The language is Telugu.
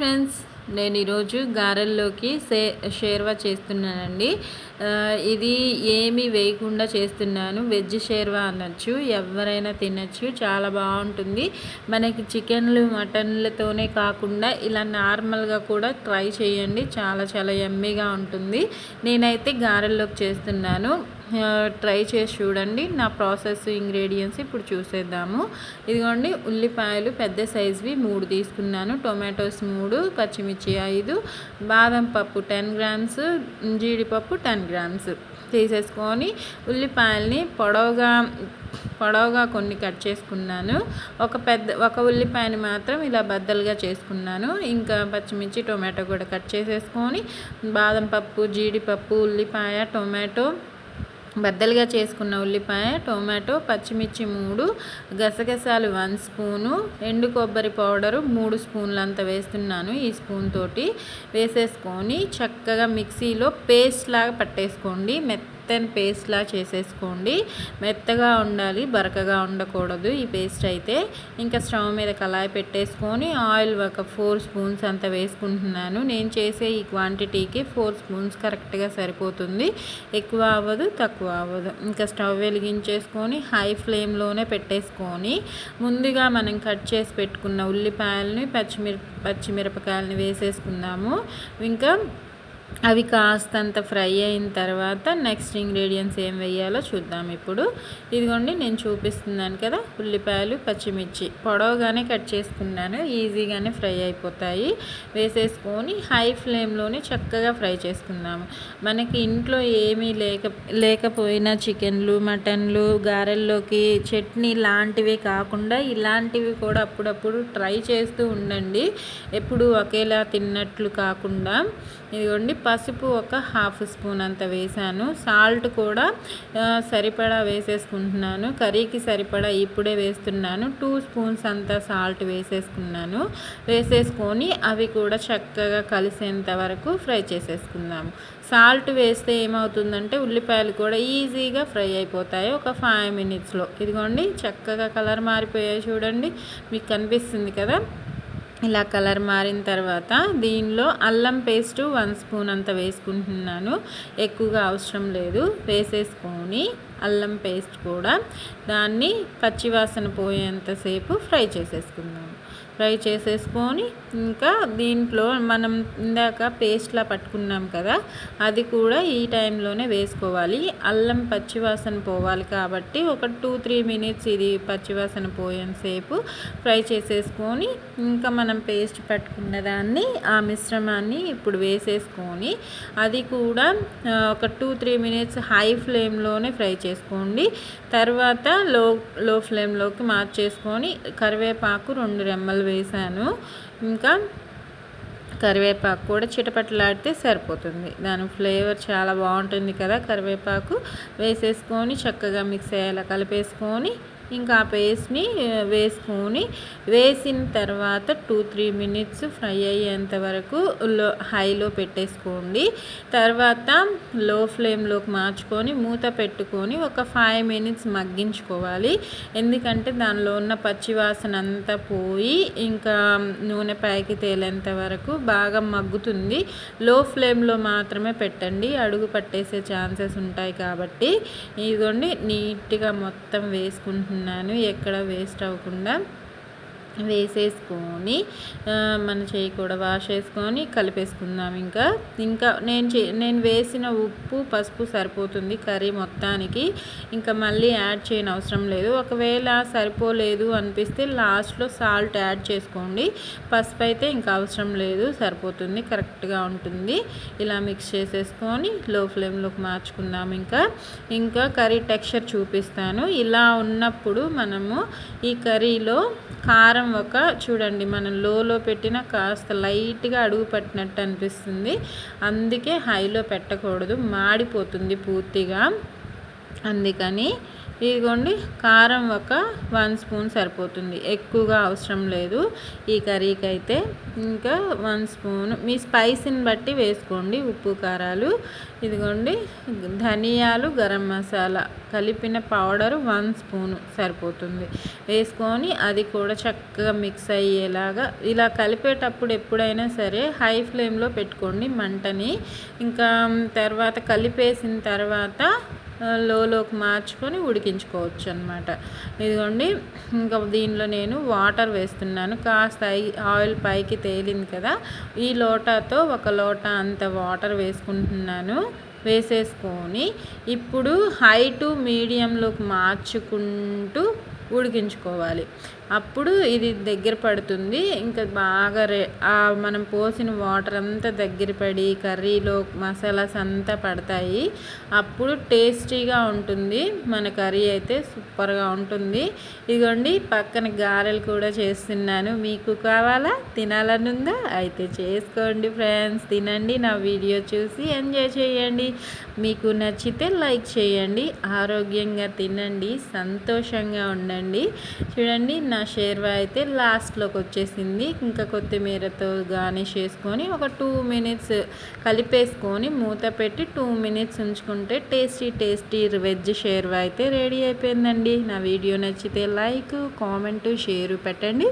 ఫ్రెండ్స్, నేను ఈరోజు గారెల్లోకి షేర్వా చేస్తున్నానండి. ఇది ఏమీ వేయకుండా చేస్తున్నాను. వెజ్ షేర్వా అనొచ్చు, ఎవరైనా తినచ్చు. చాలా బాగుంటుంది. మనకి చికెన్లు మటన్లతోనే కాకుండా ఇలా నార్మల్గా కూడా ట్రై చేయండి. చాలా చాలా యమ్మీగా ఉంటుంది. నేనైతే గారెల్లోకి చేస్తున్నాను. ట్రై చేసి చూడండి. నా ప్రాసెస్ ఇంగ్రీడియంట్స్ ఇప్పుడు చూసేద్దాము. ఇదిగోండి, ఉల్లిపాయలు పెద్ద సైజువి 3 తీసుకున్నాను, టొమాటోస్ 3, పచ్చిమిర్చి 5, బాదం పప్పు 10 గ్రామ్స్, జీడిపప్పు 10 గ్రామ్స్ తీసేసుకొని ఉల్లిపాయల్ని పొడవుగా కొన్ని కట్ చేసుకున్నాను. ఒక ఉల్లిపాయని మాత్రం ఇలా బద్దలుగా చేసుకున్నాను. ఇంకా పచ్చిమిర్చి టొమాటో కూడా కట్ చేసేసుకొని బాదం పప్పు, జీడిపప్పు, ఉల్లిపాయ, టొమాటో, బద్దలుగా చేసుకున్న ఉల్లిపాయ, టొమాటో, పచ్చిమిర్చి 3, గసగసాలు 1 స్పూను, ఎండు కొబ్బరి పౌడరు 3 స్పూన్లంత వేస్తున్నాను. ఈ స్పూన్ తోటి వేసేసుకొని చక్కగా మిక్సీలో పేస్ట్ లాగా పట్టేసుకోండి. మెత్తని పేస్ట్లా చేసేసుకోండి. మెత్తగా ఉండాలి, బరకగా ఉండకూడదు ఈ పేస్ట్ అయితే. ఇంకా స్టవ్ మీద కళాయి పెట్టేసుకొని ఆయిల్ ఒక 4 స్పూన్స్ అంత వేసుకుంటున్నాను. నేను చేసే ఈ క్వాంటిటీకి 4 స్పూన్స్ కరెక్ట్గా సరిపోతుంది. ఎక్కువ అవ్వదు, తక్కువ అవ్వదు. ఇంకా స్టవ్ వెలిగించేసుకొని హై ఫ్లేమ్లోనే పెట్టేసుకొని ముందుగా మనం కట్ చేసి పెట్టుకున్న ఉల్లిపాయలని, పచ్చిమిరపకాయలని వేసేసుకుందాము. ఇంకా అవి కాస్తంత ఫ్రై అయిన తర్వాత నెక్స్ట్ ఇంగ్రీడియంట్స్ ఏం వేయాలో చూద్దాం. ఇప్పుడు ఇదిగోండి, నేను చూపిస్తున్నాను కదా, ఉల్లిపాయలు, పచ్చిమిర్చి పొడవుగానే కట్ చేసుకున్నాను. ఈజీగానే ఫ్రై అయిపోతాయి. వేసేసుకొని హై ఫ్లేమ్లోనే చక్కగా ఫ్రై చేసుకుందాము. మనకి ఇంట్లో ఏమీ లేకపోయినా చికెన్లు, మటన్లు, గారెల్లోకి చట్నీ లాంటివి కాకుండా ఇలాంటివి కూడా అప్పుడప్పుడు ట్రై చేస్తూ ఉండండి. ఎప్పుడు ఒకేలా తిన్నట్లు కాకుండా. ఇదిగోండి, పసుపు ఒక 1/2 స్పూన్ అంత వేసాను. సాల్ట్ కూడా సరిపడా వేసేసుకుంటున్నాను. కర్రీకి సరిపడా ఇప్పుడే వేస్తున్నాను. 2 స్పూన్స్ అంత సాల్ట్ వేసేసుకున్నాను. వేసేసుకొని అవి కూడా చక్కగా కలిసేంత వరకు ఫ్రై చేసేసుకుందాము. సాల్ట్ వేస్తే ఏమవుతుందంటే ఉల్లిపాయలు కూడా ఈజీగా ఫ్రై అయిపోతాయి ఒక 5 మినిట్స్లో. ఇదిగోండి, చక్కగా కలర్ మారిపోయాయి చూడండి, మీకు కనిపిస్తుంది కదా. ఇలా కలర్ మారిన తర్వాత దీనిలో అల్లం పేస్ట్ 1 స్పూన్ అంత వేసుకుంటున్నాను. ఎక్కువగా అవసరం లేదు. వేసేసుకొని అల్లం పేస్ట్ కూడా దాన్ని పచ్చివాసన పోయేంతసేపు ఫ్రై చేసేసుకుందాము. ఫ్రై చేసేసుకొని ఇంకా దీంట్లో మనం ఇందాక పేస్ట్లా పట్టుకున్నాం కదా, అది కూడా ఈ టైంలోనే వేసుకోవాలి. అల్లం పచ్చివాసన పోవాలి కాబట్టి ఒక 2-3 మినిట్స్ ఇది పచ్చివాసన పోయేంతసేపు ఫ్రై చేసేసుకొని ఇంకా మనం పేస్ట్ పట్టుకున్న దాన్ని, ఆ మిశ్రమాన్ని ఇప్పుడు వేసేసుకొని అది కూడా ఒక 2-3 మినిట్స్ హై ఫ్లేమ్లోనే ఫ్రై చేసుకోండి. తర్వాత లో ఫ్లేమ్లోకి మార్చేసుకొని కరివేపాకు 2 రెమ్మలు వేసాను. ఇంకా కరివేపాకు కూడా చిటపటలాడితే సరిపోతుంది. దాని ఫ్లేవర్ చాలా బాగుంటుంది కదా. కరివేపాకు వేసేసుకొని చక్కగా మిక్స్ అయ్యేలా కలిపేసుకొని ఇంకా ఆ పేస్ట్ని వేసుకొని వేసిన తర్వాత 2-3 మినిట్స్ ఫ్రై అయ్యేంత వరకు హైలో పెట్టేసుకోండి. తర్వాత లో ఫ్లేమ్లోకి మార్చుకొని మూత పెట్టుకొని ఒక 5 మినిట్స్ మగ్గించుకోవాలి. ఎందుకంటే దానిలో ఉన్న పచ్చివాసన అంతా పోయి ఇంకా నూనె పైకి తేలేంత వరకు బాగా మగ్గుతుంది. లో ఫ్లేమ్లో మాత్రమే పెట్టండి, అడుగు పట్టేసే ఛాన్సెస్ ఉంటాయి కాబట్టి. ఇదిగోండి, నీట్గా మొత్తం వేసుకుంటున్నాను, ఎక్కడ వేస్ట్ అవ్వకుండా వేసేసుకొని మన చేయి కూడా వాష్ చేసుకొని కలిపేసుకుందాం. ఇంకా నేను వేసిన ఉప్పు, పసుపు సరిపోతుంది కర్రీ మొత్తానికి. ఇంకా మళ్ళీ యాడ్ చేయని అవసరం లేదు. ఒకవేళ సరిపోలేదు అనిపిస్తే లాస్ట్లో సాల్ట్ యాడ్ చేసుకోండి. పసుపు అయితే ఇంకా అవసరం లేదు, సరిపోతుంది, కరెక్ట్గా ఉంటుంది. ఇలా మిక్స్ చేసేసుకొని లో ఫ్లేమ్లోకి మార్చుకుందాం. ఇంకా కర్రీ టెక్స్చర్ చూపిస్తాను. ఇలా ఉన్నప్పుడు మనము ఈ కర్రీలో కారం చూడండి, మనం లోలో పెట్టిన కాస్త లైట్గా అడుగు పట్టినట్టు అనిపిస్తుంది. అందుకే హైలో పెట్టకూడదు, మాడిపోతుంది పూర్తిగా. అందుకని ఇదిగోండి కారం ఒక 1 స్పూన్ సరిపోతుంది, ఎక్కువగా అవసరం లేదు ఈ కర్రీకి అయితే. ఇంకా 1 స్పూన్ మీ స్పైసీని బట్టి వేసుకోండి ఉప్పు కారాలు. ఇదిగోండి ధనియాలు, గరం మసాలా కలిపిన పౌడరు 1 స్పూను సరిపోతుంది వేసుకొని అది కూడా చక్కగా మిక్స్ అయ్యేలాగా ఇలా కలిపేటప్పుడు ఎప్పుడైనా సరే హై ఫ్లేమ్లో పెట్టుకోండి మంటని. ఇంకా తర్వాత కలిపేసిన తర్వాత లోకి మార్చుకొని ఉడికించుకోవచ్చు అనమాట. ఇదిగోండి ఇంకా దీనిలో నేను వాటర్ వేస్తున్నాను. కాస్త ఆయిల్ పైకి తేలింది కదా, ఈ లోటాతో 1 లోటా అంత వాటర్ వేసుకుంటున్నాను. వేసేసుకొని ఇప్పుడు హై టు మీడియంలోకి మార్చుకుంటూ ఉడికించుకోవాలి. అప్పుడు ఇది దగ్గర పడుతుంది. ఇంకా బాగా మనం పోసిన వాటర్ అంతా దగ్గర పడి కర్రీలో మసాలాస్ అంతా పడతాయి. అప్పుడు టేస్టీగా ఉంటుంది మన కర్రీ అయితే, సూపర్గా ఉంటుంది. ఇదిగోండి పక్కన గారెలు కూడా చేస్తున్నాను. మీకు కావాలా, తినాలనుందా? అయితే చేసుకోండి ఫ్రెండ్స్, తినండి, నా వీడియో చూసి ఎంజాయ్ చేయండి. మీకు నచ్చితే లైక్ చేయండి, ఆరోగ్యంగా తినండి, సంతోషంగా ఉండండి. చూడండి నా షేర్వా అయితే లాస్ట్లోకి వచ్చేసింది. ఇంకా కొత్తిమీరతో గార్నిష్ చేసుకొని ఒక 2 మినిట్స్ కలిపేసుకొని మూత పెట్టి 2 మినిట్స్ ఉంచుకుంటే టేస్టీ వెజ్ షేర్వా అయితే రెడీ అయిపోయిందండి. నా వీడియో నచ్చితే లైక్, కామెంట్, షేర్ పెట్టండి.